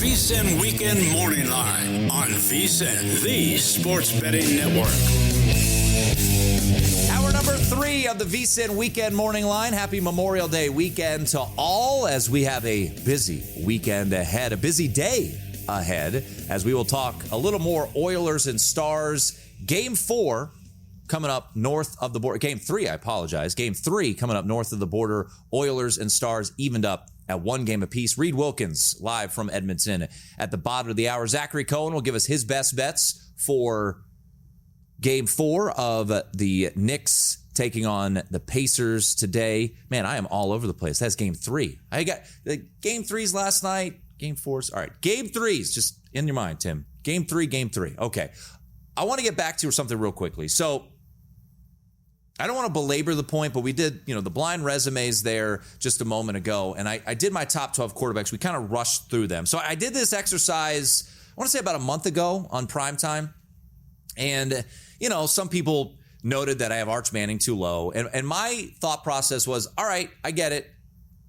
VSiN Weekend Morning Line on VSiN, the sports betting network. Hour number 3 of the VSiN Weekend Morning Line. Happy Memorial Day weekend to all as we have a busy weekend ahead, a busy day ahead, as we will talk a little more Oilers and Stars. Game 4 coming up north of the border. Game 3, I apologize. Game 3 coming up north of the border. Oilers and Stars evened up at 1 game apiece. Reid WIlkins live from Edmonton at the bottom of the hour. Zach Cohen will give us his best bets for Game 4 of the Knicks taking on the Pacers today. Man, I am all over the place. That's Game 3. I got the Game 3s last night. Game 4s. All right. Game 3s. Just in your mind, Tim. Game 3. Okay. I want to get back to something real quickly. So I don't want to belabor the point, but we did, the blind resumes there just a moment ago. And I did my top 12 quarterbacks. We kind of rushed through them. So I did this exercise, I want to say about a month ago on primetime. And, some people noted that I have Arch Manning too low. And my thought process was, all right, I get it,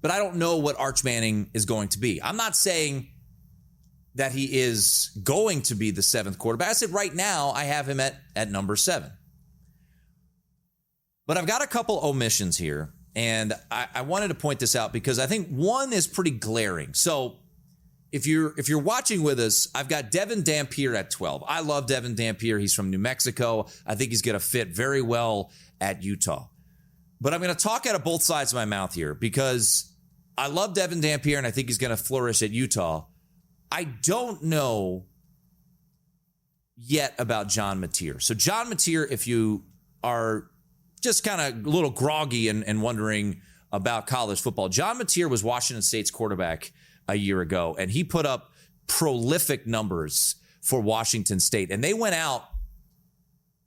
but I don't know what Arch Manning is going to be. I'm not saying that he is going to be the 7th quarterback. I said right now I have him at number 7. But I've got a couple omissions here, and I wanted to point this out because I think one is pretty glaring. So if you're watching with us, I've got Devin Dampier at 12. I love Devin Dampier. He's from New Mexico. I think he's going to fit very well at Utah. But I'm going to talk out of both sides of my mouth here because I love Devin Dampier, and I think he's going to flourish at Utah. I don't know yet about John Mateer. So John Mateer, if you are just kind of a little groggy and wondering about college football, John Mateer was Washington State's quarterback a year ago, and he put up prolific numbers for Washington State. And they went out,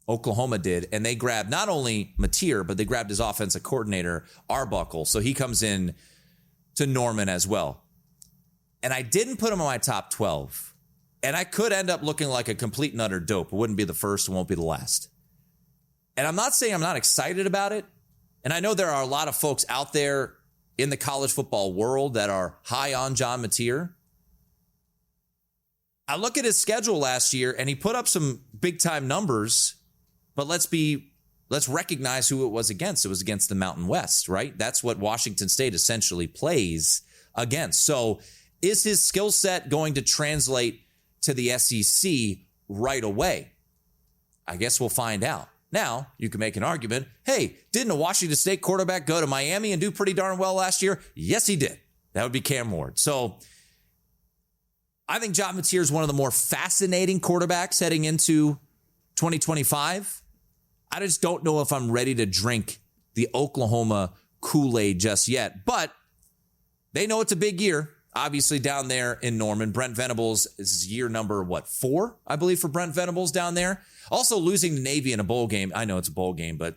Oklahoma did, and they grabbed not only Mateer, but they grabbed his offensive coordinator, Arbuckle. So he comes in to Norman as well. And I didn't put him on my top 12. And I could end up looking like a complete and utter dope. It wouldn't be the first and won't be the last. And I'm not saying I'm not excited about it. And I know there are a lot of folks out there in the college football world that are high on John Mateer. I look at his schedule last year and he put up some big time numbers, but let's recognize who it was against. It was against the Mountain West, right? That's what Washington State essentially plays against. So is his skill set going to translate to the SEC right away? I guess we'll find out. Now, you can make an argument, hey, didn't a Washington State quarterback go to Miami and do pretty darn well last year? Yes, he did. That would be Cam Ward. So I think John Mateer is one of the more fascinating quarterbacks heading into 2025. I just don't know if I'm ready to drink the Oklahoma Kool-Aid just yet. But they know it's a big year, obviously, down there in Norman. Brent Venables is year number, 4, I believe, for Brent Venables down there. Also losing to Navy in a bowl game. I know it's a bowl game, but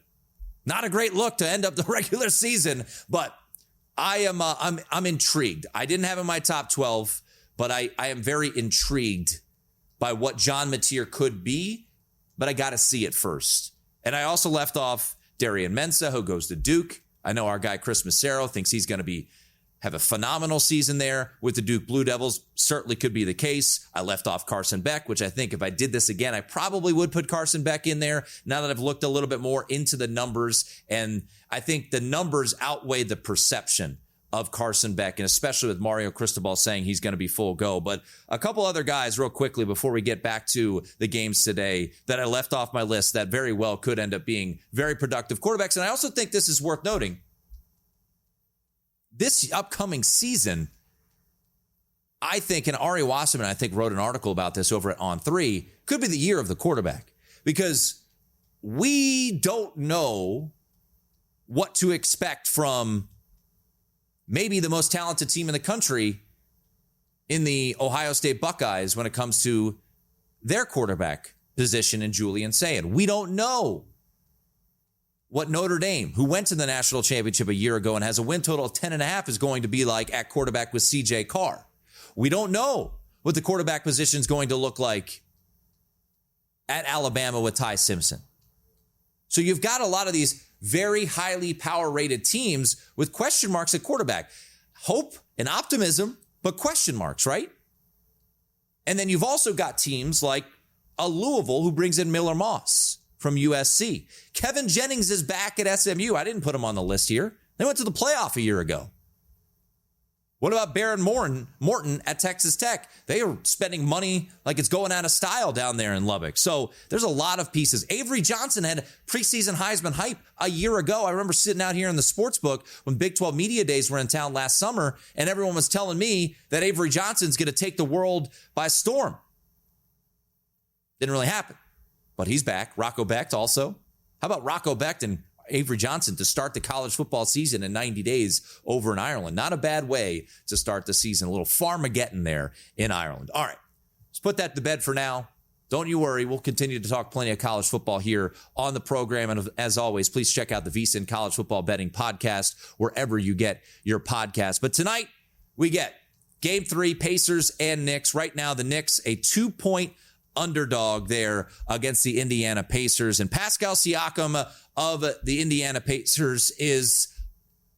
not a great look to end up the regular season. But I'm intrigued. I didn't have him in my top 12, but I am very intrigued by what John Mateer could be, but I got to see it first. And I also left off Darian Mensah, who goes to Duke. I know our guy Chris Massaro thinks he's going to have a phenomenal season there with the Duke Blue Devils. Certainly could be the case. I left off Carson Beck, which I think if I did this again, I probably would put Carson Beck in there now that I've looked a little bit more into the numbers. And I think the numbers outweigh the perception of Carson Beck, and especially with Mario Cristobal saying he's going to be full go. But a couple other guys real quickly before we get back to the games today that I left off my list that very well could end up being very productive quarterbacks. And I also think this is worth noting. This upcoming season, I think, and Ari Wasserman, I think, wrote an article about this over at On3, could be the year of the quarterback because we don't know what to expect from maybe the most talented team in the country in the Ohio State Buckeyes when it comes to their quarterback position in Julian Sayin. We don't know what Notre Dame, who went to the national championship a year ago and has a win total of 10.5, is going to be like at quarterback with C.J. Carr. We don't know what the quarterback position is going to look like at Alabama with Ty Simpson. So you've got a lot of these very highly power-rated teams with question marks at quarterback. Hope and optimism, but question marks, right? And then you've also got teams like a Louisville who brings in Miller Moss from USC. Kevin Jennings is back at SMU. I didn't put him on the list here. They went to the playoff a year ago. What about Baron Morton at Texas Tech? They are spending money like it's going out of style down there in Lubbock. So there's a lot of pieces. Avery Johnson had preseason Heisman hype a year ago. I remember sitting out here in the sports book when Big 12 Media Days were in town last summer, and everyone was telling me that Avery Johnson's going to take the world by storm. Didn't really happen, but he's back. Rocco Becht also. How about Rocco Becht and Avery Johnson to start the college football season in 90 days over in Ireland? Not a bad way to start the season. A little Farmageddon there in Ireland. All right, let's put that to bed for now. Don't you worry. We'll continue to talk plenty of college football here on the program. And as always, please check out the VSiN College Football Betting Podcast wherever you get your podcast. But tonight we get Game 3, Pacers and Knicks. Right now, the Knicks, a 2-point underdog there against the Indiana Pacers. And Pascal Siakam of the Indiana Pacers is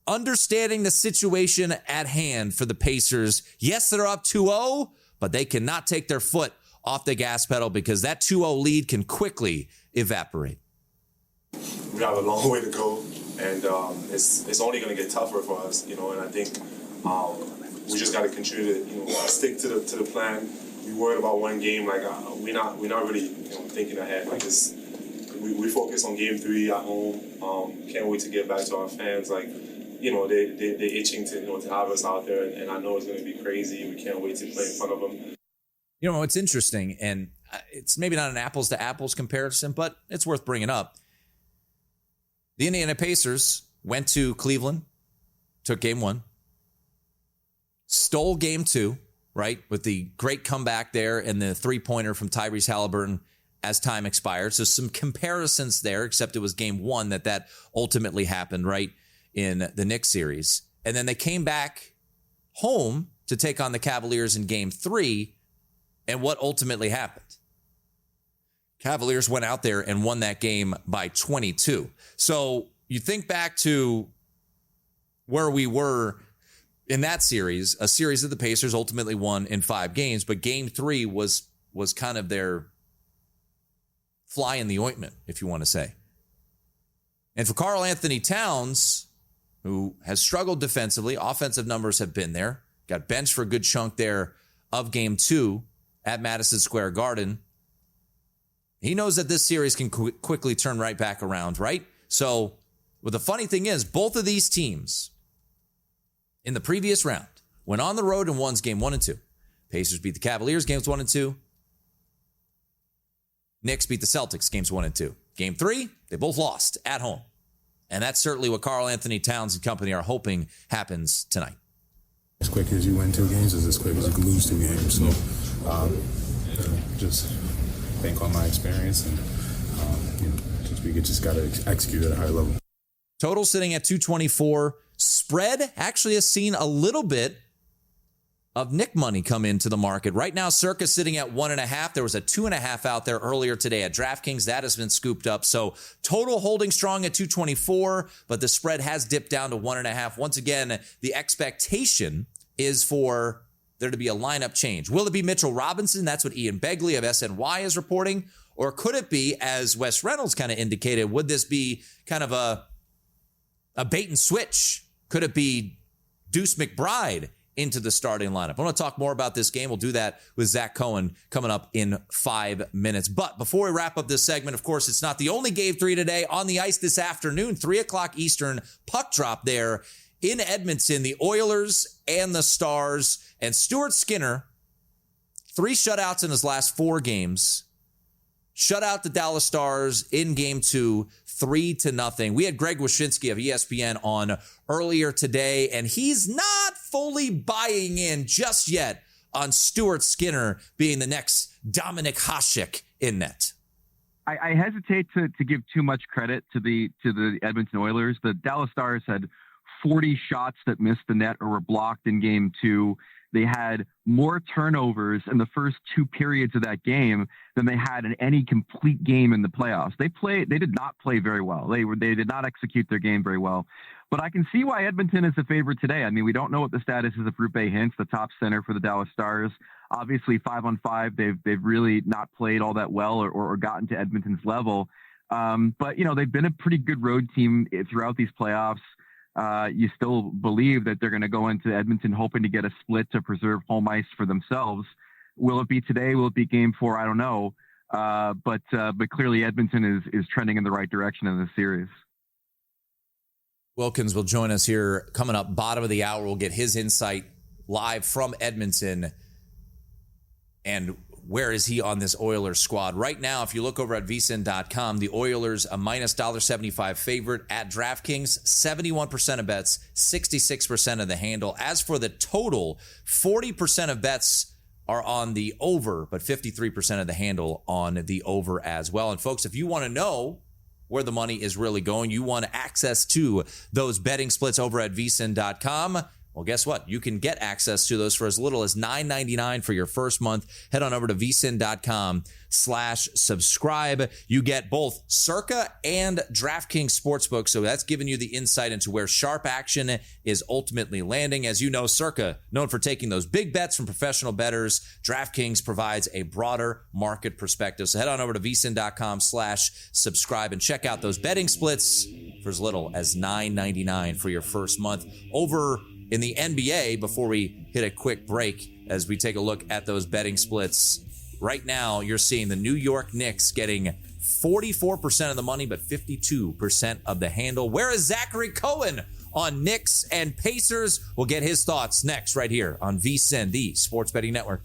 understanding the situation at hand for the Pacers. Yes, they're up 2-0, but they cannot take their foot off the gas pedal because that 2-0 lead can quickly evaporate. We have a long way to go, and it's only going to get tougher for us, and I think we just got to continue to stick to the plan. We worried about one game, we're not really thinking ahead. We focus on Game 3 at home. Can't wait to get back to our fans. They're itching to have us out there, and I know it's going to be crazy. We can't wait to play in front of them. It's interesting, and it's maybe not an apples to apples comparison, but it's worth bringing up. The Indiana Pacers went to Cleveland, took Game 1, stole Game 2, right, with the great comeback there and the three-pointer from Tyrese Halliburton as time expired. So some comparisons there, except it was Game 1 that ultimately happened, right, in the Knicks series. And then they came back home to take on the Cavaliers in Game 3, and what ultimately happened? Cavaliers went out there and won that game by 22. So you think back to where we were in that series, a series that the Pacers ultimately won in 5 games, but Game 3 was kind of their fly in the ointment, if you want to say. And for Karl Anthony Towns, who has struggled defensively, offensive numbers have been there, got benched for a good chunk there of Game 2 at Madison Square Garden. He knows that this series can quickly turn right back around, right? So, the funny thing is, both of these teams in the previous round went on the road and won Game 1 and 2. Pacers beat the Cavaliers, Games 1 and 2. Knicks beat the Celtics, Games 1 and 2. Game 3, they both lost at home. And that's certainly what Karl Anthony Towns and company are hoping happens tonight. As quick as you win 2 games is as quick as you can lose 2 games. So just bank on my experience and we just got to execute at a high level. Total sitting at 224. Spread actually has seen a little bit of Nick money come into the market. Right now, Circa sitting at 1.5. There was a 2.5 out there earlier today at DraftKings. That has been scooped up. So total holding strong at 224, but the spread has dipped down to 1.5. Once again, the expectation is for there to be a lineup change. Will it be Mitchell Robinson? That's what Ian Begley of SNY is reporting. Or could it be, as Wes Reynolds kind of indicated, would this be kind of a bait and switch? Could it be Deuce McBride into the starting lineup? I want to talk more about this game. We'll do that with Zach Cohen coming up in 5 minutes. But before we wrap up this segment, of course, it's not the only Game 3 today. On the ice this afternoon, 3 o'clock Eastern, puck drop there in Edmonton, the Oilers and the Stars. And Stuart Skinner, 3 shutouts in his last 4 games. Shut out the Dallas Stars in Game 2, 3-0. We had Greg Wyshynski of ESPN on earlier today, and he's not fully buying in just yet on Stuart Skinner being the next Dominic Hasek in net. I hesitate to give too much credit to the Edmonton Oilers. The Dallas Stars had 40 shots that missed the net or were blocked in game 2. They had more turnovers in the first 2 periods of that game than they had in any complete game in the playoffs. They did not play very well. They did not execute their game very well. But I can see why Edmonton is a favorite today. I mean, we don't know what the status is of Rupe Hintz, the top center for the Dallas Stars. Obviously, 5-on-5, they've really not played all that well or gotten to Edmonton's level. But, they've been a pretty good road team throughout these playoffs. You still believe that they're going to go into Edmonton hoping to get a split to preserve home ice for themselves. Will it be today? Will it be game 4? I don't know. But clearly Edmonton is trending in the right direction in this series. Wilkins will join us here coming up bottom of the hour. We'll get his insight live from Edmonton. And where is he on this Oilers squad? Right now, if you look over at VSiN.com, the Oilers a minus $1.75 favorite at DraftKings, 71% of bets, 66% of the handle. As for the total, 40% of bets are on the over, but 53% of the handle on the over as well. And folks, if you want to know where the money is really going, you want access to those betting splits over at VSiN.com, well, guess what? You can get access to those for as little as $9.99 for your first month. Head on over to VSiN.com/subscribe. You get both Circa and DraftKings Sportsbook, so that's giving you the insight into where sharp action is ultimately landing. As you know, Circa, known for taking those big bets from professional bettors, DraftKings provides a broader market perspective. So head on over to VSiN.com/subscribe and check out those betting splits for as little as $9.99 for your first month. Over in the NBA, before we hit a quick break, as we take a look at those betting splits, right now you're seeing the New York Knicks getting 44% of the money, but 52% of the handle. Where is Zach Cohen on Knicks and Pacers? We'll get his thoughts next right here on VSiN, the Sports Betting Network.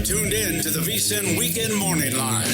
Tuned in to the VSiN Weekend Morning Line.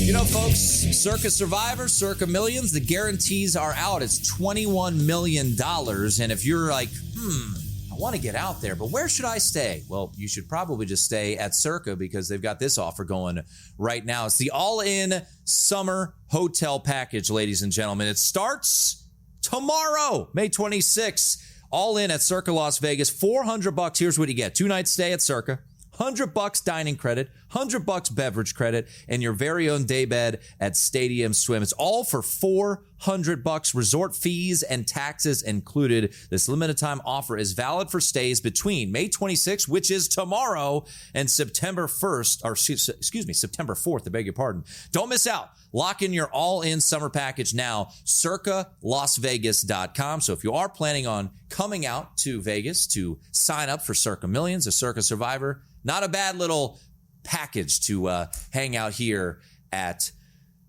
You know, folks, Circa Survivor, Circa Millions, the guarantees are out. It's $21 million. And if you're like, I want to get out there, but where should I stay? Well, you should probably just stay at Circa because they've got this offer going right now. It's the all-in summer hotel package, ladies and gentlemen. It starts tomorrow, May 26th. All in at Circa Las Vegas, $400. Here's what you get. 2 nights stay at Circa, $100 dining credit, $100 beverage credit, and your very own daybed at Stadium Swim. It's all for $400. Resort fees and taxes included. This limited time offer is valid for stays between May 26th, which is tomorrow, and September 1st, or September 4th, I beg your pardon. Don't miss out. Lock in your all-in summer package now, circalasvegas.com. So if you are planning on coming out to Vegas to sign up for Circa Millions or Circa Survivor, not a bad little package to hang out here at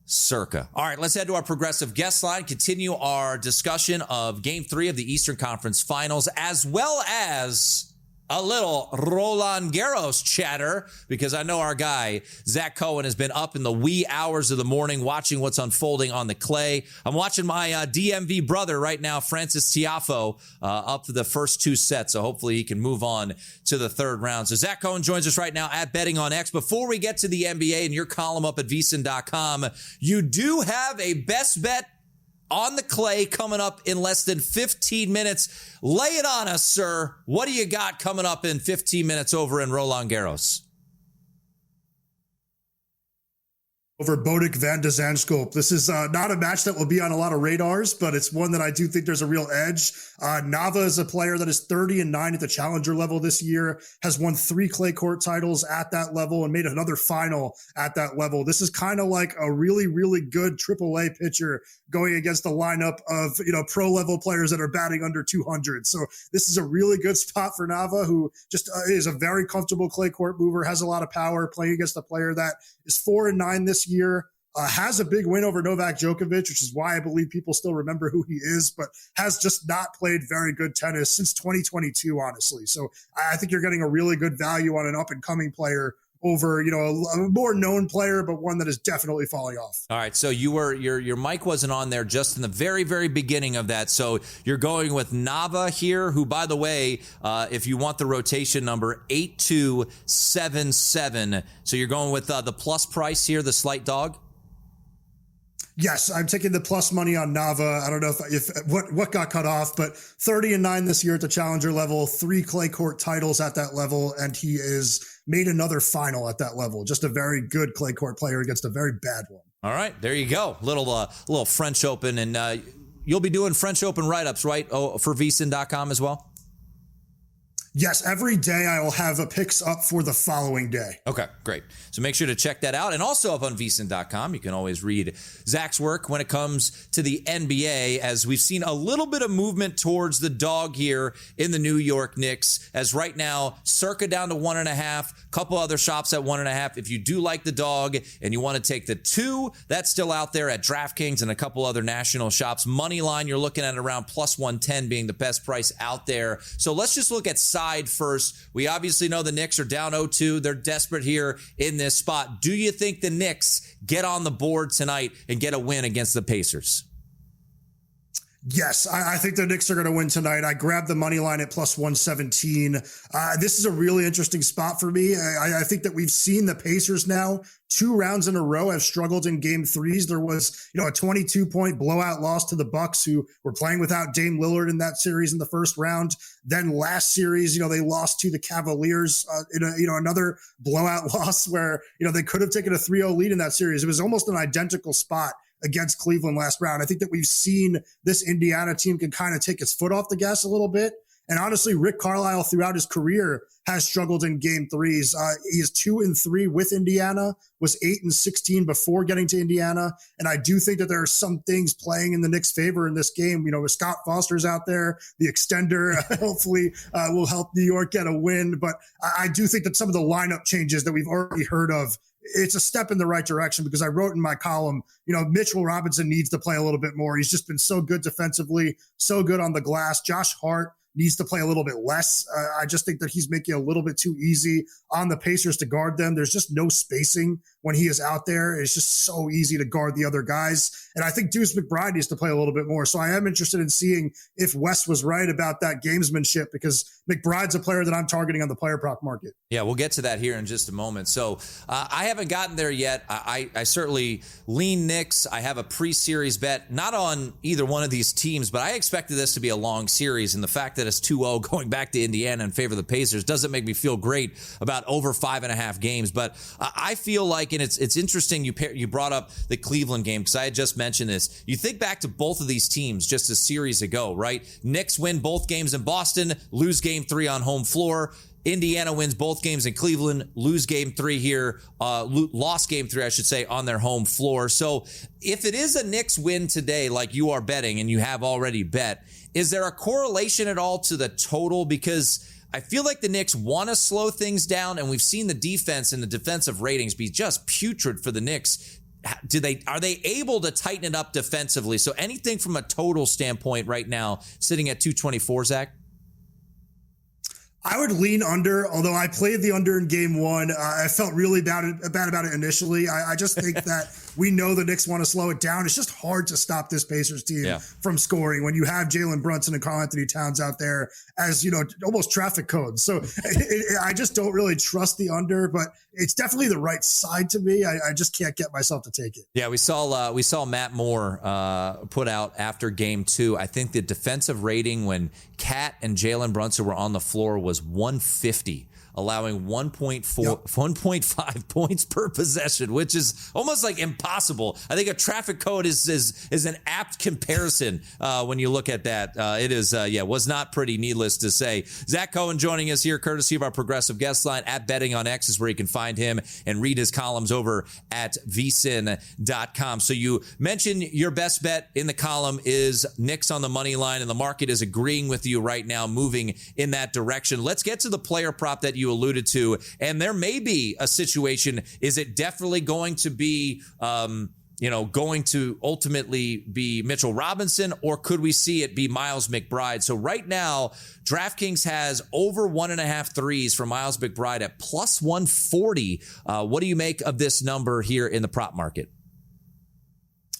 Circa. All right, let's head to our progressive guest line, continue our discussion of Game 3 of the Eastern Conference Finals, as well as a little Roland Garros chatter, because I know our guy, Zach Cohen, has been up in the wee hours of the morning watching what's unfolding on the clay. I'm watching my DMV brother right now, Francis Tiafoe, up for the first 2 sets, so hopefully he can move on to the third round. So Zach Cohen joins us right now at Betting on X. Before we get to the NBA and your column up at VSiN.com, you do have a best bet on the clay coming up in less than 15 minutes. Lay it on us, sir. What do you got coming up in 15 minutes over in Roland Garros? Over Bodek van de Zandschulp. This is not a match that will be on a lot of radars, but it's one that I do think there's a real edge. Nava is a player that is 30-9 at the challenger level this year, has won 3 clay court titles at that level and made another final at that level. This is kind of like a really, really good AAA pitcher going against a lineup of, pro level players that are batting under 200. So this is a really good spot for Nava, who just is a very comfortable clay court mover, has a lot of power, playing against a player that is 4-9 this year, has a big win over Novak Djokovic, which is why I believe people still remember who he is, but has just not played very good tennis since 2022, honestly. So I think you're getting a really good value on an up-and-coming player over, a more known player, but one that is definitely falling off. All right. So your mic wasn't on there just in the very, very beginning of that. So you're going with Nava here, who, by the way, if you want the rotation number, 8277. So you're going with the plus price here, the slight dog? Yes, I'm taking the plus money on Nava. I don't know if what got cut off, but 30-9 this year at the challenger level, 3 clay court titles at that level, and he is made another final at that level. Just a very good clay court player against a very bad one. All right, there you go. Little French Open, and you'll be doing French Open write-ups, right? Oh, for VSiN.com as well? Yes, every day I will have a picks up for the following day. Okay, great. So make sure to check that out. And also up on VSiN.com, you can always read Zach's work when it comes to the NBA, as we've seen a little bit of movement towards the dog here in the New York Knicks, as right now, circa down to 1.5, couple other shops at 1.5. If you do like the dog and you want to take the 2, that's still out there at DraftKings and a couple other national shops. Money line, you're looking at around plus 110 being the best price out there. So let's just look at side first. We obviously know the Knicks are down 0-2. They're desperate here in this spot. Do you think the Knicks get on the board tonight and get a win against the Pacers? Yes, I think the Knicks are going to win tonight. I grabbed the money line at plus 117. This is a really interesting spot for me. I think that we've seen the Pacers now 2 rounds in a row have struggled in game 3s. There was, a 22-point blowout loss to the Bucks, who were playing without Dame Lillard in that series in the first round. Then last series, they lost to the Cavaliers in another blowout loss where, they could have taken a 3-0 lead in that series. It was almost an identical spot against Cleveland last round. I think that we've seen this Indiana team can kind of take its foot off the gas a little bit. And honestly, Rick Carlisle throughout his career has struggled in game 3s. He is 2-3 with Indiana, was 8-16 before getting to Indiana. And I do think that there are some things playing in the Knicks' favor in this game. With Scott Foster's out there, the extender hopefully will help New York get a win. But I do think that some of the lineup changes that we've already heard of, it's a step in the right direction, because I wrote in my column, Mitchell Robinson needs to play a little bit more. He's just been so good defensively, so good on the glass. Josh Hart needs to play a little bit less. I just think that he's making it a little bit too easy on the Pacers to guard them. There's just no spacing when he is out there. It's just so easy to guard the other guys. And I think Deuce McBride needs to play a little bit more. So I am interested in seeing if Wes was right about that gamesmanship, because McBride's a player that I'm targeting on the player prop market. Yeah, we'll get to that here in just a moment. So I haven't gotten there yet. I certainly lean Knicks. I have a pre-series bet, not on either one of these teams, but I expected this to be a long series. And the fact that it's 2-0 going back to Indiana in favor of the Pacers doesn't make me feel great about over 5.5 games. But I feel like, and it's interesting you brought up the Cleveland game, because I had just mentioned this. You think back to both of these teams just a series ago, right? Knicks win both games in Boston, lose game 3 on home floor. Indiana wins both games in Cleveland, lose game 3 here, lost game 3, I should say, on their home floor. So if it is a Knicks win today, like you are betting and you have already bet, is there a correlation at all to the total? Because I feel like the Knicks want to slow things down, and we've seen the defense and the defensive ratings be just putrid for the Knicks. Are they able to tighten it up defensively? So anything from a total standpoint right now, sitting at 224, Zach? I would lean under, although I played the under in game 1. I felt really bad about it initially. I just think that we know the Knicks want to slow it down. It's just hard to stop this Pacers team from scoring when you have Jalen Brunson and Karl Anthony Towns out there as, almost traffic codes. So I just don't really trust the under, but it's definitely the right side to me. I just can't get myself to take it. Yeah, we saw Matt Moore put out after game 2. I think the defensive rating when Cat and Jalen Brunson were on the floor was 150, allowing 1.5 points per possession, which is almost like impossible. I think a traffic code is an apt comparison when you look at that. It is, was not pretty, needless to say. Zach Cohen joining us here, courtesy of our progressive guest line at Betting on X is where you can find him and read his columns over at VSiN.com. So you mentioned your best bet in the column is Knicks on the money line, and the market is agreeing with you right now, moving in that direction. Let's get to the player prop that you alluded to, and there may be a situation. Is it definitely going to be going to ultimately be Mitchell Robinson, or could we see it be Miles McBride? So right now, DraftKings has over 1.5 threes for Miles McBride at plus 140. What do you make of this number here in the prop market?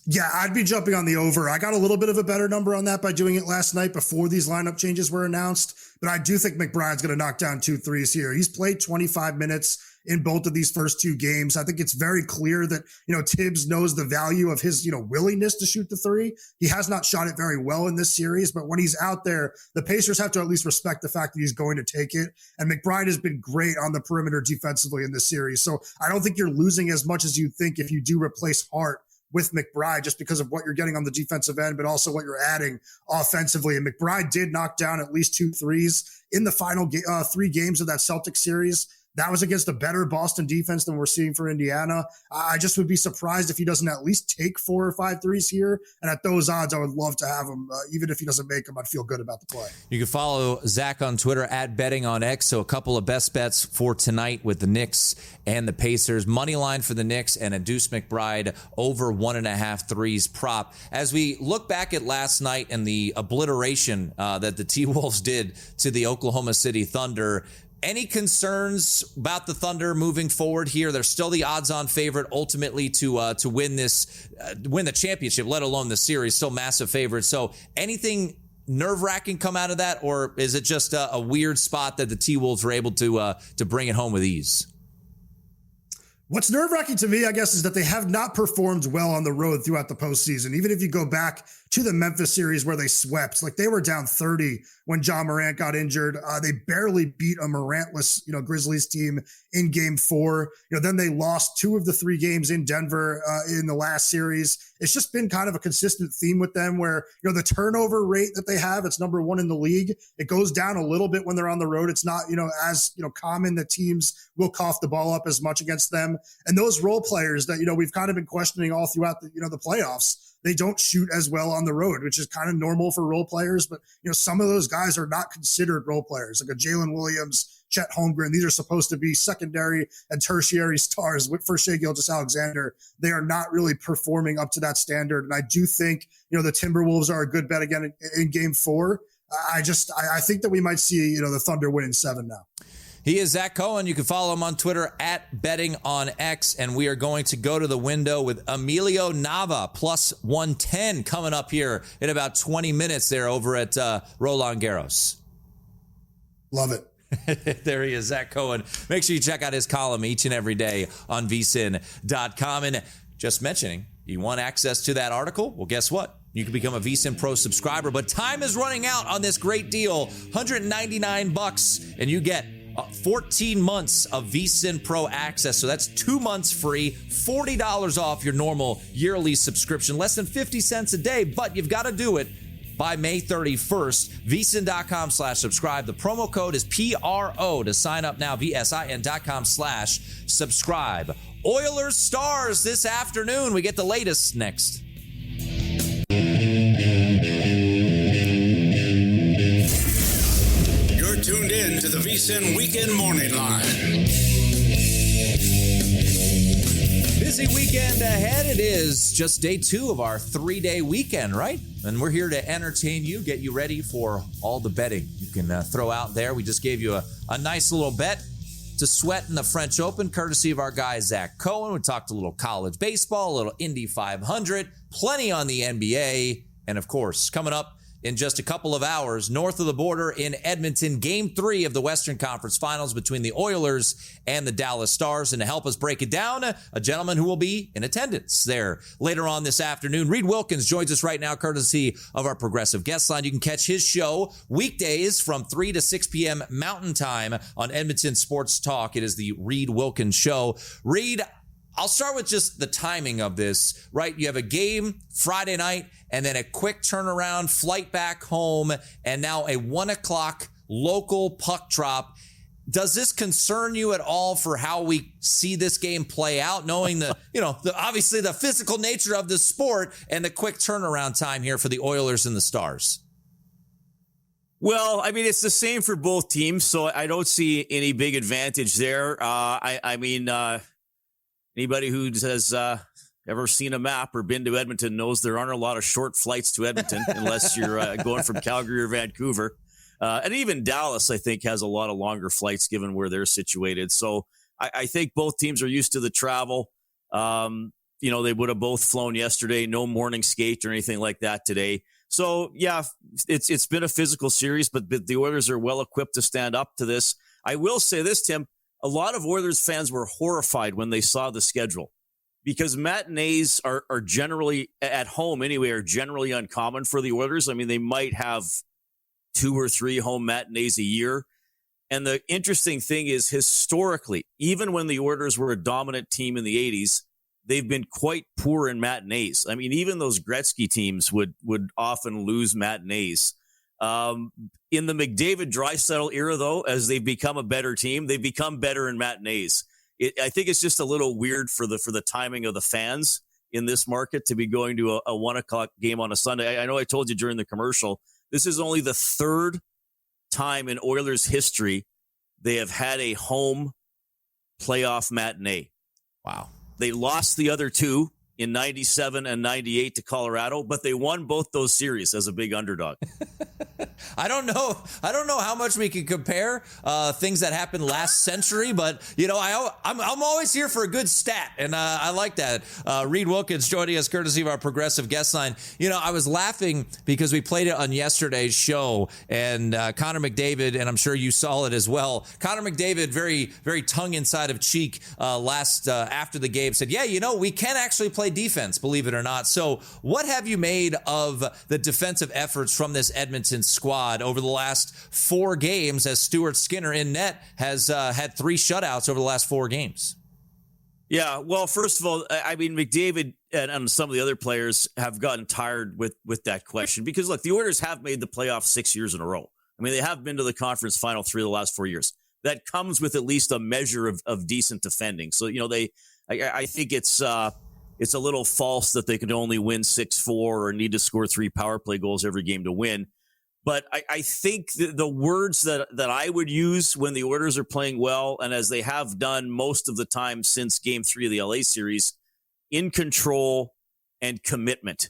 Yeah, I'd be jumping on the over. I got a little bit of a better number on that by doing it last night before these lineup changes were announced. But I do think McBride's going to knock down 2 threes here. He's played 25 minutes in both of these first 2 games. I think it's very clear that, Tibbs knows the value of his, willingness to shoot the 3. He has not shot it very well in this series, but when he's out there, the Pacers have to at least respect the fact that he's going to take it. And McBride has been great on the perimeter defensively in this series. So I don't think you're losing as much as you think if you do replace Hart with McBride, just because of what you're getting on the defensive end, but also what you're adding offensively. And McBride did knock down at least 2 threes in the final 3 games of that Celtics series. That was against a better Boston defense than we're seeing for Indiana. I just would be surprised if he doesn't at least take 4 or 5 threes here. And at those odds, I would love to have him. Even if he doesn't make them, I'd feel good about the play. You can follow Zach on Twitter at Betting on X. So a couple of best bets for tonight with the Knicks and the Pacers. Money line for the Knicks and a Deuce McBride over 1.5 threes prop. As we look back at last night and the obliteration that the T-Wolves did to the Oklahoma City Thunder, any concerns about the Thunder moving forward here? They're still the odds-on favorite ultimately to win the championship, let alone the series. Still massive favorite. So anything nerve-wracking come out of that, or is it just a weird spot that the T-Wolves were able to bring it home with ease? What's nerve-wracking to me, I guess, is that they have not performed well on the road throughout the postseason. Even if you go back to the Memphis series where they swept, like they were down 30 when John Morant got injured. They barely beat a Morantless, Grizzlies team in Game 4. Then they lost 2 of the 3 games in Denver in the last series. It's just been kind of a consistent theme with them where, the turnover rate that they have, it's number 1 in the league. It goes down a little bit when they're on the road. It's not, as, common that teams will cough the ball up as much against them. And those role players that, we've kind of been questioning all throughout the, the playoffs, they don't shoot as well on the road, which is kind of normal for role players. But, some of those guys are not considered role players, like a Jalen Williams, Chet Holmgren. These are supposed to be secondary and tertiary stars. For Shai Gilgeous-Alexander, they are not really performing up to that standard. And I do think, the Timberwolves are a good bet again in Game 4. I think that we might see, the Thunder win in 7 now. He is Zach Cohen. You can follow him on Twitter at Betting on X. And we are going to go to the window with Emilio Nava plus 110 coming up here in about 20 minutes there over at Roland Garros. Love it. There he is, Zach Cohen. Make sure you check out his column each and every day on VSiN.com. And just mentioning, you want access to that article? Well, guess what? You can become a VSiN Pro subscriber, but time is running out on this great deal, $199, and you get 14 months of VSiN Pro access. So that's 2 months free, $40 off your normal yearly subscription, less than 50 cents a day, but you've got to do it by May 31st. VSiN.com/subscribe. The promo code is PRO to sign up now. VSIN.com/subscribe. Oilers Stars this afternoon. We get the latest next. You're tuned in to the VSiN Weekend Morning Line. Busy weekend ahead. It is just day 2 of our 3-day weekend, right? And we're here to entertain you, get you ready for all the betting you can throw out there. We just gave you a nice little bet to sweat in the French Open, courtesy of our guy, Zach Cohen. We talked a little college baseball, a little Indy 500, plenty on the NBA, and of course, coming up in just a couple of hours, north of the border in Edmonton, Game 3 of the Western Conference Finals between the Oilers and the Dallas Stars. And to help us break it down, a gentleman who will be in attendance there later on this afternoon. Reid WIlkins joins us right now, courtesy of our Progressive Guest Line. You can catch his show weekdays from 3 to 6 p.m. Mountain Time on Edmonton Sports Talk. It is the Reid WIlkins Show. Reid, I'll start with just the timing of this, right? You have a game Friday night and then a quick turnaround, flight back home, and now a 1 o'clock local puck drop. Does this concern you at all for how we see this game play out, knowing obviously the physical nature of the sport and the quick turnaround time here for the Oilers and the Stars? Well, I mean, it's the same for both teams, so I don't see any big advantage there. Anybody who says ever seen a map or been to Edmonton knows there aren't a lot of short flights to Edmonton unless you're going from Calgary or Vancouver. And even Dallas, I think, has a lot of longer flights given where they're situated. So I think both teams are used to the travel. They would have both flown yesterday, no morning skate or anything like that today. So, yeah, it's been a physical series, but the Oilers are well equipped to stand up to this. I will say this, Tim, a lot of Oilers fans were horrified when they saw the schedule because matinees are generally, at home anyway, are generally uncommon for the Oilers. I mean, they might have 2 or 3 home matinees a year. And the interesting thing is, historically, even when the Oilers were a dominant team in the 80s, they've been quite poor in matinees. I mean, even those Gretzky teams would often lose matinees. In the McDavid-Draisaitl era, though, as they've become a better team, they've become better in matinees. I think it's just a little weird for the timing of the fans in this market to be going to a 1 o'clock game on a Sunday. I know I told you during the commercial, this is only the 3rd time in Oilers history they have had a home playoff matinee. Wow. They lost the other 2 in 97 and 98 to Colorado, but they won both those series as a big underdog. I don't know how much we can compare things that happened last century, but I'm always here for a good stat, and I like that. Reid WIlkins joining us courtesy of our progressive guest line. I was laughing because we played it on yesterday's show, and Connor McDavid, and I'm sure you saw it as well. Connor McDavid, very very tongue inside of cheek, after the game said, "Yeah, we can actually play defense, believe it or not." So, what have you made of the defensive efforts from this Edmonton squad over the last 4 games, as Stuart Skinner in net has had 3 shutouts over the last 4 games? Yeah, well, first of all, I mean, McDavid and some of the other players have gotten tired with that question because, look, the Oilers have made the playoffs 6 years in a row. I mean, they have been to the conference final 3 of the last 4 years. That comes with at least a measure of decent defending. So, I think it's a little false that they could only win 6-4 or need to score 3 power play goals every game to win. But I think the words that I would use when the Oilers are playing well, and as they have done most of the time since Game 3 of the LA series, in control and commitment.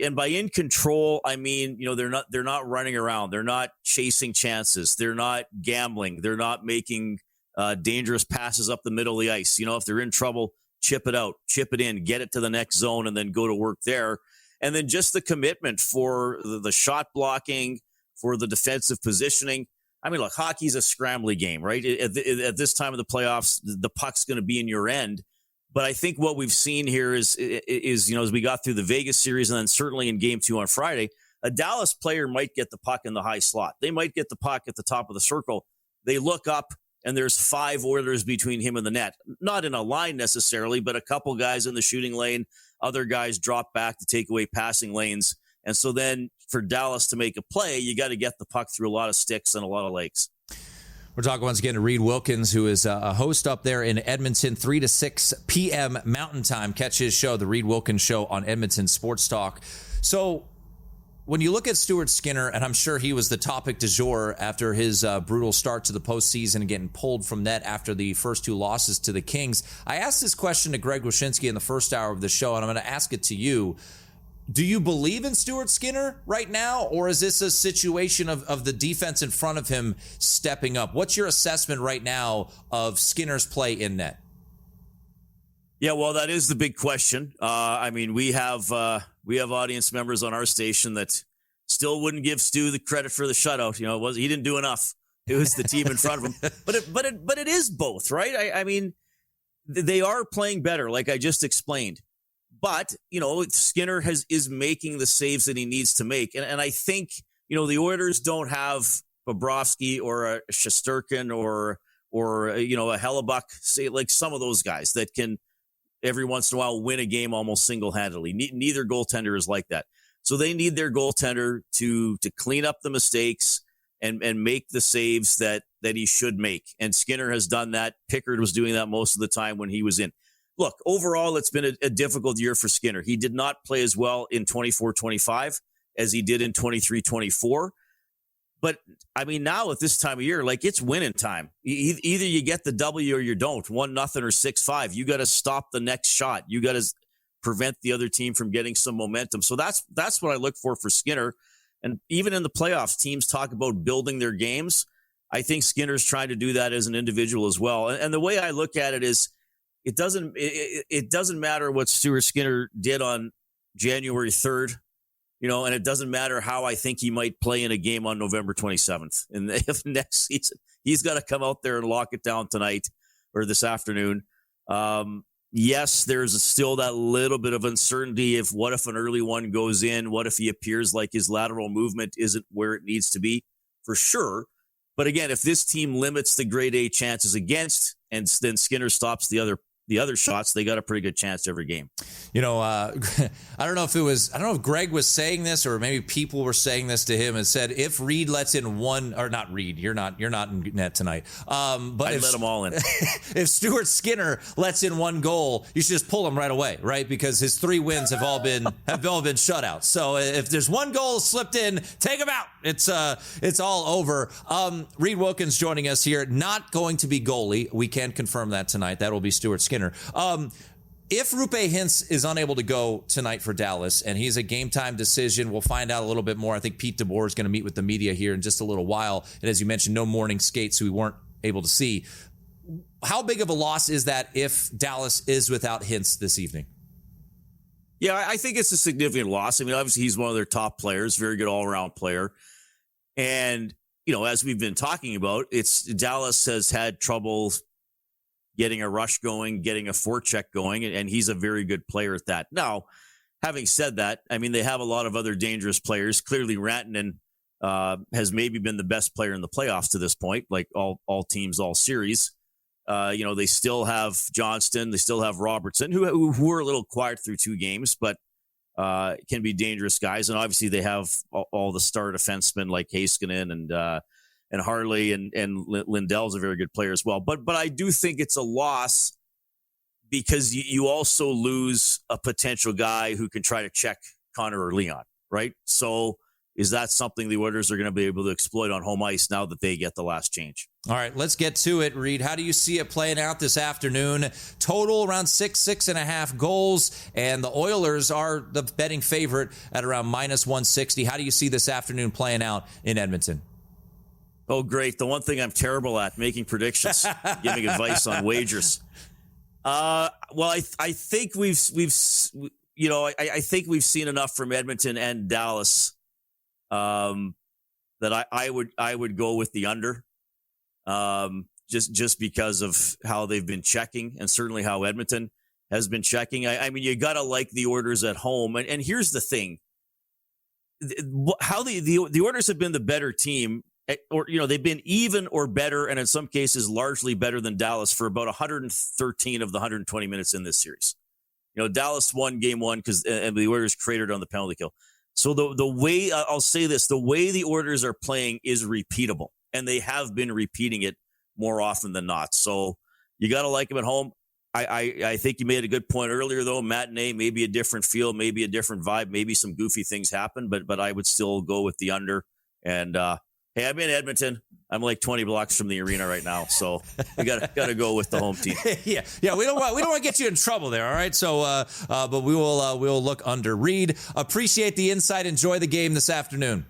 And by in control, I mean, they're not running around. They're not chasing chances. They're not gambling. They're not making dangerous passes up the middle of the ice. If they're in trouble, chip it out, chip it in, get it to the next zone, and then go to work there. And then just the commitment for the shot blocking, for the defensive positioning. I mean, look, hockey's a scrambly game, right? At this time of the playoffs, the puck's going to be in your end. But I think what we've seen here is as we got through the Vegas series and then certainly in Game 2 on Friday, a Dallas player might get the puck in the high slot. They might get the puck at the top of the circle. They look up, and there's 5 Oilers between him and the net. Not in a line necessarily, but a couple guys in the shooting lane. Other guys drop back to take away passing lanes. And so then for Dallas to make a play, you got to get the puck through a lot of sticks and a lot of legs. We're talking once again to Reid WIlkins, who is a host up there in Edmonton, 3 to 6 p.m. Mountain Time. Catch his show, The Reid WIlkins Show, on Edmonton Sports Talk. So when you look at Stuart Skinner, and I'm sure he was the topic du jour after his brutal start to the postseason and getting pulled from net after the first 2 losses to the Kings, I asked this question to Greg Wyshynski in the first hour of the show, and I'm going to ask it to you. Do you believe in Stuart Skinner right now, or is this a situation of the defense in front of him stepping up? What's your assessment right now of Skinner's play in net? Yeah, well, that is the big question. I mean, we have audience members on our station that still wouldn't give Stu the credit for the shutout. He didn't do enough. It was the team in front of him. But it is both, right? I mean, they are playing better, like I just explained. But, Skinner is making the saves that he needs to make. And I think, the Oilers don't have Bobrovsky or a Shesterkin or a Hellebuck, say, like some of those guys that can every once in a while win a game almost single-handedly. Neither goaltender is like that. So they need their goaltender to clean up the mistakes and make the saves that he should make. And Skinner has done that. Pickard was doing that most of the time when he was in. Look, overall, it's been a difficult year for Skinner. He did not play as well in 24-25 as he did in 23-24. But, I mean, now at this time of year, like, it's winning time. Either you get the W or you don't. 1-0 or 6-5. You got to stop the next shot. You got to prevent the other team from getting some momentum. So that's what I look for Skinner. And even in the playoffs, teams talk about building their games. I think Skinner's trying to do that as an individual as well. And the way I look at it is it doesn't matter what Stuart Skinner did on January 3rd, and it doesn't matter how I think he might play in a game on November 27th. And if next season, he's got to come out there and lock it down tonight or this afternoon. Yes, there's still that little bit of uncertainty what if an early one goes in? What if he appears like his lateral movement isn't where it needs to be? For sure. But again, if this team limits the grade A chances against and then Skinner stops the other shots, they got a pretty good chance every game. I don't know if Greg was saying this or maybe people were saying this to him and said, if Reid lets in one, or not Reid, you're not in net tonight. But I'd let them all in. If Stuart Skinner lets in one goal, you should just pull him right away, right? Because his 3 wins have all been shutouts. So if there's one goal slipped in, take him out. It's all over. Reid WIlkins joining us here, not going to be goalie. We can confirm that tonight. That will be Stuart Skinner. If Roope Hintz is unable to go tonight for Dallas and he's a game time decision, we'll find out a little bit more. I think Pete DeBoer is going to meet with the media here in just a little while. And as you mentioned, no morning skates, so we weren't able to see. How big of a loss is that if Dallas is without Hintz this evening? Yeah, I think it's a significant loss. I mean, obviously he's one of their top players, very good all-around player. And, as we've been talking about, Dallas has had trouble getting a rush going, getting a forecheck going, and he's a very good player at that. Now, having said that, I mean, they have a lot of other dangerous players. Clearly, Rantanen has maybe been the best player in the playoffs to this point, like all teams, all series. They still have Johnston, they still have Robertson, who are a little quiet through 2 games, but can be dangerous guys. And obviously, they have all the star defensemen like Heiskanen and Harley and Lindell's a very good player as well. But I do think it's a loss because you also lose a potential guy who can try to check Connor or Leon, right? So is that something the Oilers are going to be able to exploit on home ice now that they get the last change? All right, let's get to it, Reid. How do you see it playing out this afternoon? Total around 6.5 goals, and the Oilers are the betting favorite at around minus 160. How do you see this afternoon playing out in Edmonton? Oh, great. The one thing I'm terrible at, making predictions, giving advice on wagers. Well, I think I think we've seen enough from Edmonton and Dallas that I would go with the under. Just because of how they've been checking and certainly how Edmonton has been checking. I mean, you got to like the Oilers at home. And here's the thing. How the Oilers have been the better team, or, they've been even or better, and in some cases largely better than Dallas for about 113 of the 120 minutes in this series. Dallas won game 1 because the Oilers cratered on the penalty kill. So the way, I'll say this, the way the Oilers are playing is repeatable, and they have been repeating it more often than not. So you got to like them at home. I think you made a good point earlier, though. Matinee, maybe a different feel, maybe a different vibe, maybe some goofy things happen, but I would still go with the under. And hey, I'm in Edmonton. I'm like 20 blocks from the arena right now, so we got to go with the home team. Yeah. We don't want to get you in trouble there. All right. So, but we will look under. Reid, appreciate the insight. Enjoy the game this afternoon.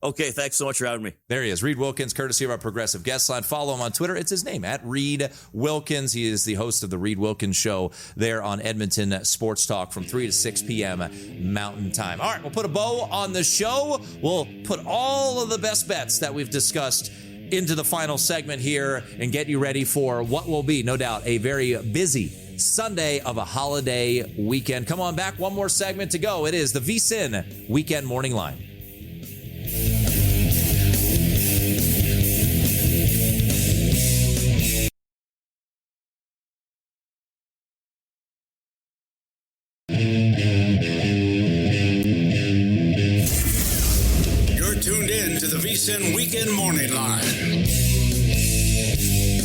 Okay, thanks so much for having me. There he is, Reid WIlkins, courtesy of our Progressive Guest Line. Follow him on Twitter. It's his name, at Reid WIlkins. He is the host of the Reid WIlkins Show there on Edmonton Sports Talk from 3 to 6 p.m. Mountain Time. All right, we'll put a bow on the show. We'll put all of the best bets that we've discussed into the final segment here and get you ready for what will be, no doubt, a very busy Sunday of a holiday weekend. Come on back, one more segment to go. It is the VSiN Weekend Morning Line. You're tuned in to the VSiN Weekend Morning Line.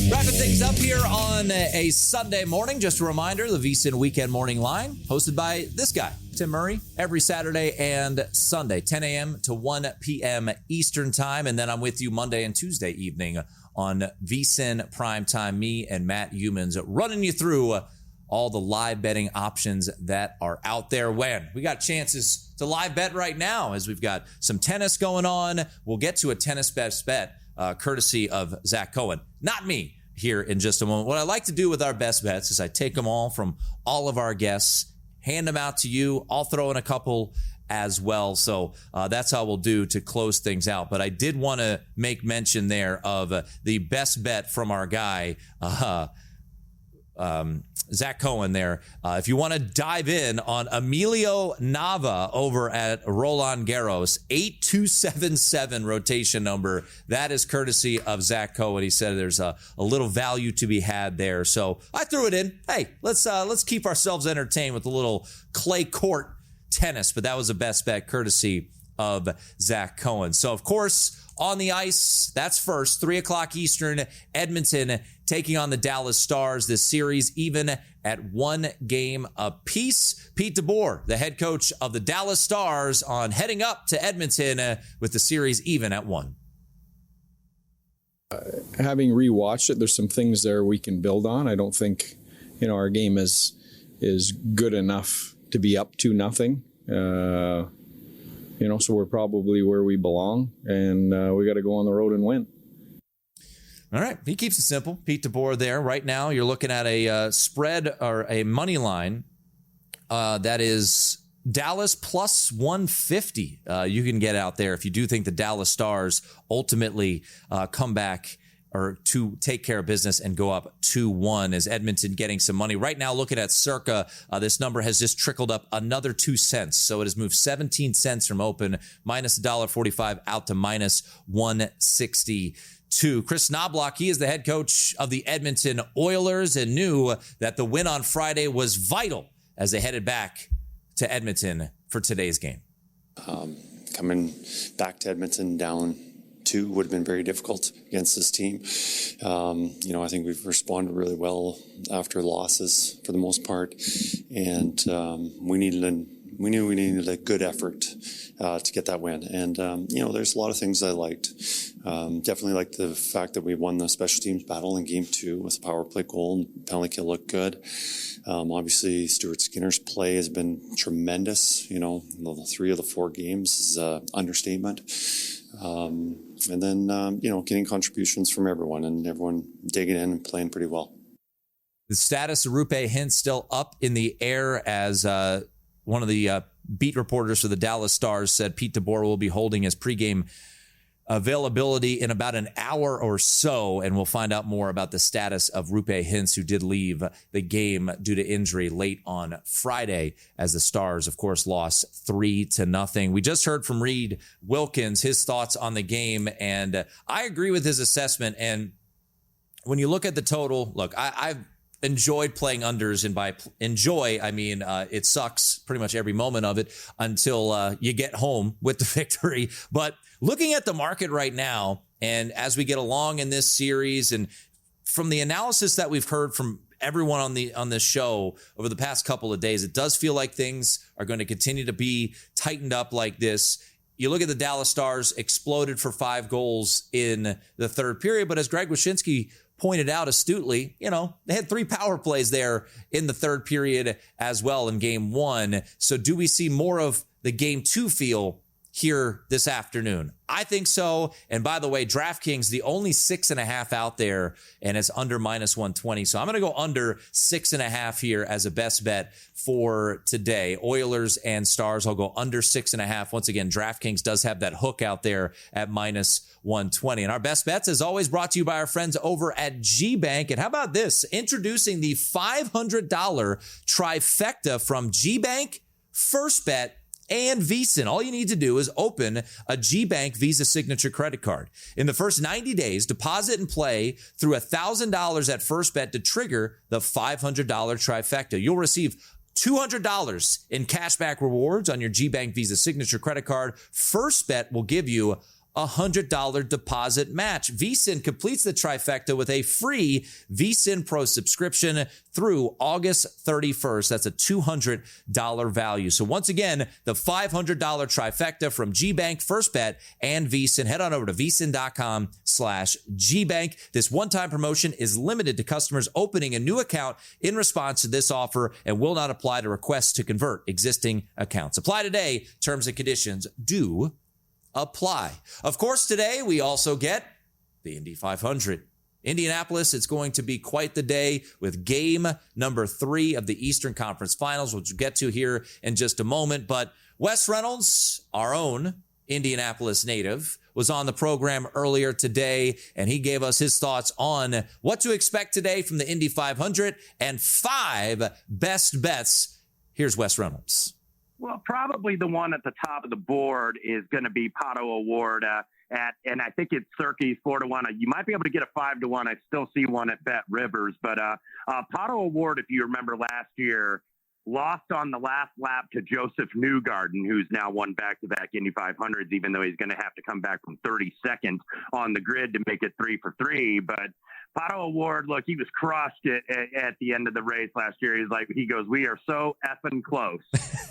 Wrapping things up here on a Sunday morning. Just a reminder, the VSiN Weekend Morning Line, hosted by this guy, Tim Murray, every Saturday and Sunday, 10 a.m. to 1 p.m. Eastern Time. And then I'm with you Monday and Tuesday evening on VSiN Primetime. Me and Matt Humans running you through all the live betting options that are out there. When we got chances to live bet right now, as we've got some tennis going on. We'll get to a tennis best bet courtesy of Zach Cohen, not me, here in just a moment. What I like to do with our best bets is I take them all from all of our guests, hand them out to you. I'll throw in a couple as well. So that's how we'll do to close things out. But I did want to make mention there of the best bet from our guy, Zach Cohen there. If you want to dive in on Emilio Nava over at Roland Garros, 8277 rotation number. That is courtesy of Zach Cohen. He said there's a little value to be had there. So I threw it in. Hey, let's keep ourselves entertained with a little clay court tennis. But that was a best bet courtesy of Zach Cohen. So, of course, on the ice, that's first, 3 o'clock Eastern, Edmonton taking on the Dallas Stars. This series even at 1 game apiece. Pete DeBoer, the head coach of the Dallas Stars, on heading up to Edmonton with the series even at 1. Having rewatched it, there's some things there we can build on. I don't think, our game is good enough to be up to nothing. So we're probably where we belong, and we got to go on the road and win. All right. He keeps it simple. Pete DeBoer there. Right now, you're looking at a spread or a money line that is Dallas plus 150. You can get out there if you do think the Dallas Stars ultimately come back or to take care of business and go up 2-1 as Edmonton getting some money. Right now, looking at Circa, this number has just trickled up another 2 cents. So it has moved 17 cents from open, minus $1.45 out to minus 162. Chris Knobloch, he is the head coach of the Edmonton Oilers and knew that the win on Friday was vital as they headed back to Edmonton for today's game. Coming back to Edmonton down 2 would have been very difficult against this team. I think we've responded really well after losses for the most part, and we knew we needed a good effort to get that win. And there's a lot of things I liked. Definitely liked the fact that we won the special teams battle in Game 2 with a power play goal, and penalty kill looked good. Obviously, Stuart Skinner's play has been tremendous. The 3 of the 4 games is an understatement. And then, getting contributions from everyone and everyone digging in and playing pretty well. The status of Rupe Hintz still up in the air as one of the beat reporters for the Dallas Stars said Pete DeBoer will be holding his pregame availability in about an hour or so, and we'll find out more about the status of Rupe Hintz, who did leave the game due to injury late on Friday as the Stars, of course, lost 3-0. We just heard from Reid WIlkins, his thoughts on the game, and I agree with his assessment. And when you look at the total, look, I've enjoyed playing unders, and by enjoy, I mean it sucks pretty much every moment of it until you get home with the victory. But looking at the market right now, and as we get along in this series, and from the analysis that we've heard from everyone on this show over the past couple of days, it does feel like things are going to continue to be tightened up like this. You look at the Dallas Stars, exploded for 5 goals in the third period, but as Greg Wyshynski pointed out astutely, they had 3 power plays there in the third period as well in Game 1. So do we see more of the Game 2 feel here this afternoon? I think so. And by the way, DraftKings, the only 6.5 out there, and it's under minus 120. So I'm going to go under 6.5 here as a best bet for today. Oilers and Stars, I'll go under 6.5. Once again, DraftKings does have that hook out there at minus 120. And our best bets, as always, brought to you by our friends over at GBank. And how about this? Introducing the $500 trifecta from GBank, First Bet, and VSiN. All you need to do is open a GBank Visa Signature credit card. In the first 90 days, deposit and play through $1,000 at First Bet to trigger the $500 trifecta. You'll receive $200 in cashback rewards on your GBank Visa Signature credit card. First Bet will give you $100 deposit match. VSiN completes the trifecta with a free VSiN Pro subscription through August 31st. That's a $200 value. So once again, the $500 trifecta from GBank, First Bet, and VSiN. Head on over to vsin.com/GBank. This one-time promotion is limited to customers opening a new account in response to this offer and will not apply to requests to convert existing accounts. Apply today. Terms and conditions do apply. Of course, today we also get the Indy 500. Indianapolis, it's going to be quite the day with game number 3 of the Eastern Conference Finals, which we'll get to here in just a moment. But Wes Reynolds, our own Indianapolis native, was on the program earlier today, and he gave us his thoughts on what to expect today from the Indy 500 and 5 best bets. Here's Wes Reynolds. Well, probably the one at the top of the board is going to be Pato Award and I think it's Cirky's 4-1. You might be able to get a 5-1. I still see one at Bet Rivers, but Pato Award, if you remember last year, lost on the last lap to Joseph Newgarden, who's now won back-to-back Indy 500s, even though he's going to have to come back from 32nd on the grid to make it 3 for 3. But Pato Award, look, he was crushed at the end of the race last year. He goes, we are so effing close,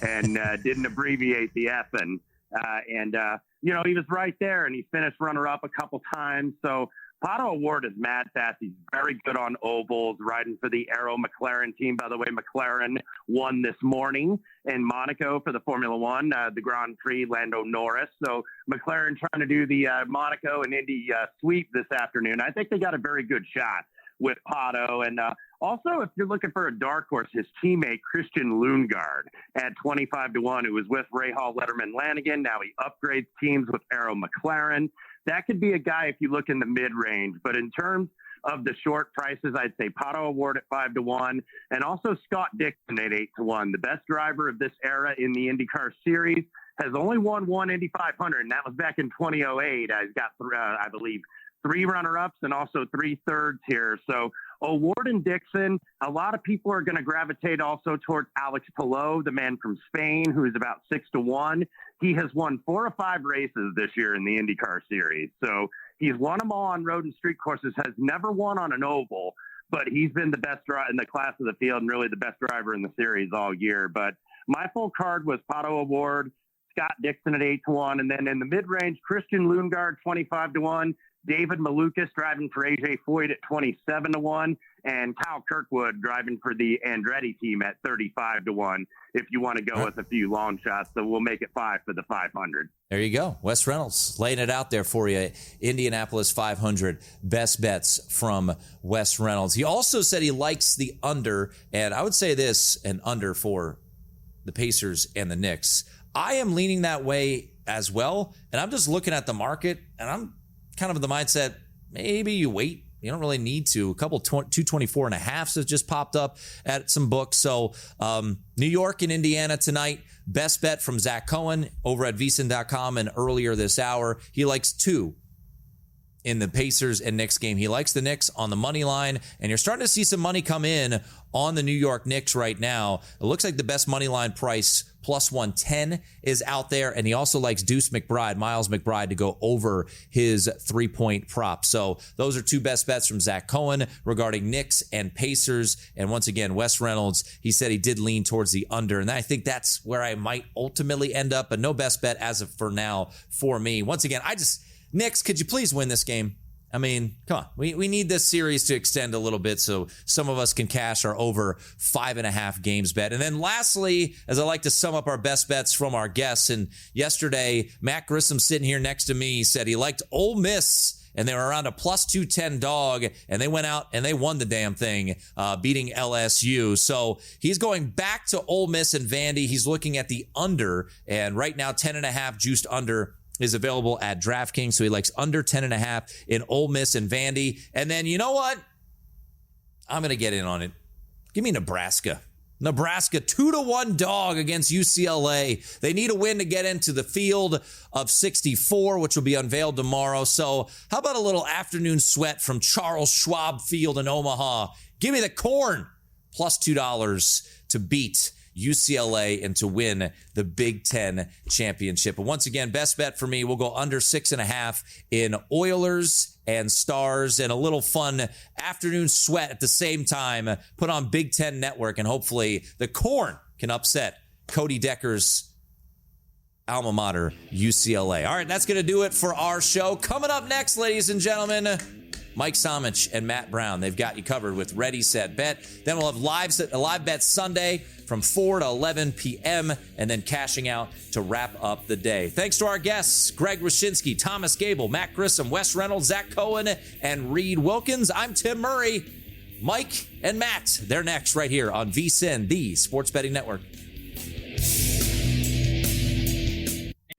and didn't abbreviate the effing. He was right there, and he finished runner-up a couple times. So Pato Award is mad fast. He's very good on ovals, riding for the Aero McLaren team. By the way, McLaren won this morning in Monaco for the Formula One, the Grand Prix, Lando Norris. So McLaren trying to do the Monaco and Indy sweep this afternoon. I think they got a very good shot with Pato. And also, if you're looking for a dark horse, his teammate, Christian Lundgaard, at 25-1, who was with Rahal Letterman Lanigan. Now he upgrades teams with Aero McLaren. That could be a guy if you look in the mid-range. But in terms of the short prices, I'd say Pato Award at 5-1, and also Scott Dixon at 8-1. The best driver of this era in the IndyCar Series has only won one Indy 500, and that was back in 2008. He's got, I believe, 3 runner-ups and also 3 thirds here. So Award and Dixon, a lot of people are going to gravitate also towards Alex Palou, the man from Spain, who is about 6-1. He has won 4 or 5 races this year in the IndyCar Series. So he's won them all on road and street courses, has never won on an oval, but he's been the best driver in the class of the field and really the best driver in the series all year. But my full card was Pato Award, Scott Dixon at 8-1, and then in the mid-range, Christian Lundgaard, 25-1. David Malukas driving for AJ Foyt at 27-1, and Kyle Kirkwood driving for the Andretti team at 35-1. If you want to go with a few long shots, so we'll make it 5 for the 500. There you go. Wes Reynolds laying it out there for you. Indianapolis 500 best bets from Wes Reynolds. He also said he likes the under, and I would say this, an under for the Pacers and the Knicks. I am leaning that way as well, and I'm just looking at the market, and I'm kind of the mindset, maybe you wait. You don't really need to. A couple 224.5s has just popped up at some books. So New York and Indiana tonight. Best bet from Zach Cohen over at VSiN.com, and earlier this hour, he likes 2 in the Pacers and Knicks game. He likes the Knicks on the money line, and you're starting to see some money come in on the New York Knicks right now. It looks like the best money line price, plus 110, is out there, and he also likes Miles McBride, to go over his 3-point prop. So those are 2 best bets from Zach Cohen regarding Knicks and Pacers. And once again, Wes Reynolds, he said he did lean towards the under, and I think that's where I might ultimately end up, but no best bet as of for now for me. Once again, Knicks, could you please win this game? I mean, come on. We need this series to extend a little bit so some of us can cash our over 5.5 games bet. And then lastly, as I like to sum up our best bets from our guests, and yesterday, Matt Grissom sitting here next to me said he liked Ole Miss, and they were around a plus 210 dog, and they went out and they won the damn thing, beating LSU. So he's going back to Ole Miss and Vandy. He's looking at the under, and right now 10.5 juiced under is available at DraftKings. So he likes under 10.5 in Ole Miss and Vandy. And then, you know what? I'm going to get in on it. Give me Nebraska. Nebraska 2-1 dog against UCLA. They need a win to get into the field of 64, which will be unveiled tomorrow. So how about a little afternoon sweat from Charles Schwab Field in Omaha? Give me the Corn plus $2 to beat UCLA and to win the Big Ten championship. And once again, best bet for me, we'll go under 6.5 in Oilers and Stars, and a little fun afternoon sweat at the same time. Put on Big Ten Network, and hopefully the Corn can upset Cody Decker's alma mater, UCLA. All right, that's going to do it for our show. Coming up next, ladies and gentlemen, Mike Somich and Matt Brown. They've got you covered with Ready, Set, Bet. Then we'll have live bet Sunday from 4 to 11 p.m. and then cashing out to wrap up the day. Thanks to our guests, Greg Wyshynski, Thomas Gable, Matt Grissom, Wes Reynolds, Zach Cohen, and Reid WIlkins. I'm Tim Murray. Mike and Matt, they're next right here on VSiN, the Sports Betting Network.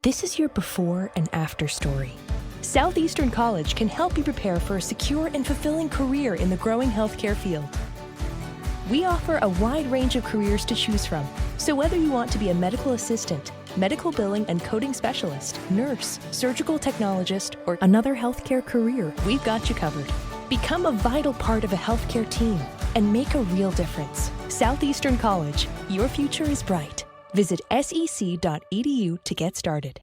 This is your before and after story. Southeastern College can help you prepare for a secure and fulfilling career in the growing healthcare field. We offer a wide range of careers to choose from, so whether you want to be a medical assistant, medical billing and coding specialist, nurse, surgical technologist, or another healthcare career, we've got you covered. Become a vital part of a healthcare team and make a real difference. Southeastern College, your future is bright. Visit sec.edu to get started.